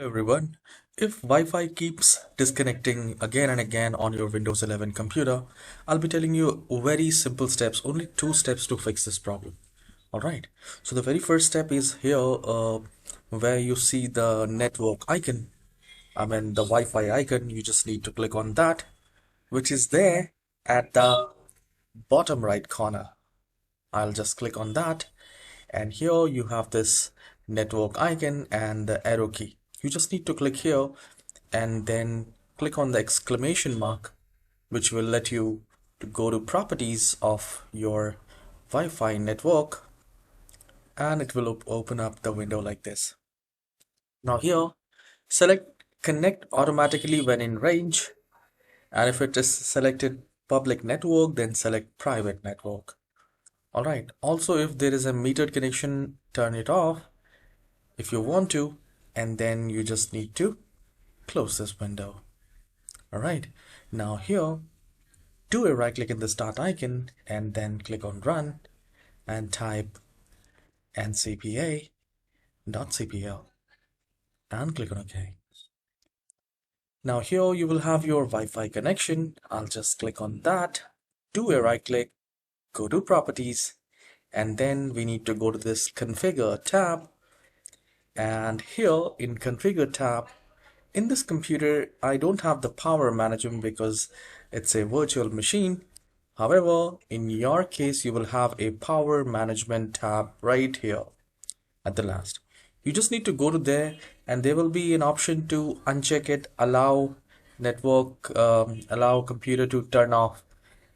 Hello everyone. If Wi-Fi keeps disconnecting again and again on your Windows 11 computer, I'll be telling you very simple steps, only 2 steps to fix this problem. Alright, so the very first step is here where you see the network icon, the Wi-Fi icon. You just need to click on that, which is there at the bottom right corner. I'll just click on that, and here you have this network icon and the arrow key. You just need to click here and then click on the exclamation mark, which will let you to go to properties of your Wi-Fi network, and it will open up the window like this. Now here, select connect automatically when in range, and if it is selected public network, then select private network. Alright, also if there is a metered connection, turn it off if you want to, and then you just need to close this window. Alright, now here, do a right click in the start icon and then click on run and type ncpa.cpl and click on OK. Now here you will have your Wi-Fi connection. I'll just click on that, do a right click, go to properties, and then we need to go to this configure tab. And here in configure tab, in this computer I don't have the power management because it's a virtual machine. However, in your case you will have a power management tab right here at the last. You just need to go to there, and there will be an option to uncheck it, allow network, allow computer to turn off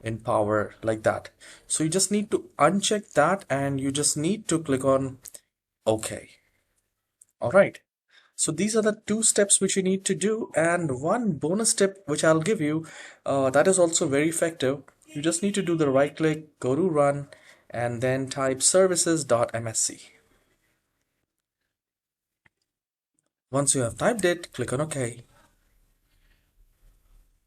in power, like that. So you just need to uncheck that and you just need to click on OK. Alright, so these are the 2 steps which you need to do, and one bonus tip which I'll give you that is also very effective. You just need to do the right click, go to run, and then type services.msc. Once you have typed it, click on OK.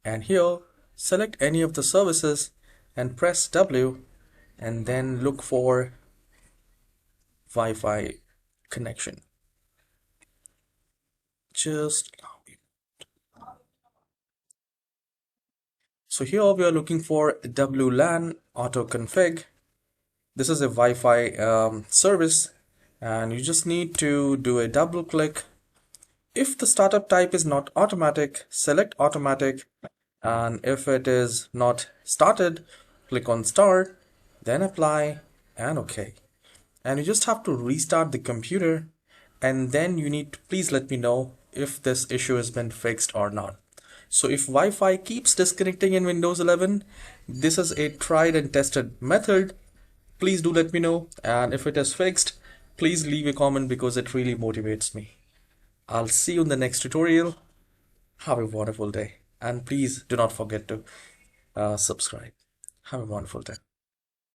And here, select any of the services and press W, and then look for Wi-Fi connection. So here we are looking for WLAN auto config. This is a Wi-Fi service, and you just need to do a double click. If the startup type is not automatic, select automatic, and if it is not started, click on start, then apply and OK. And you just have to restart the computer, and then you need to please let me know if this issue has been fixed or not. So if Wi-Fi keeps disconnecting in Windows 11, this is a tried and tested method. Please do let me know, and if it is fixed, please leave a comment because it really motivates me. I'll see you in the next tutorial. Have a wonderful day, and please do not forget to subscribe. Have a wonderful day.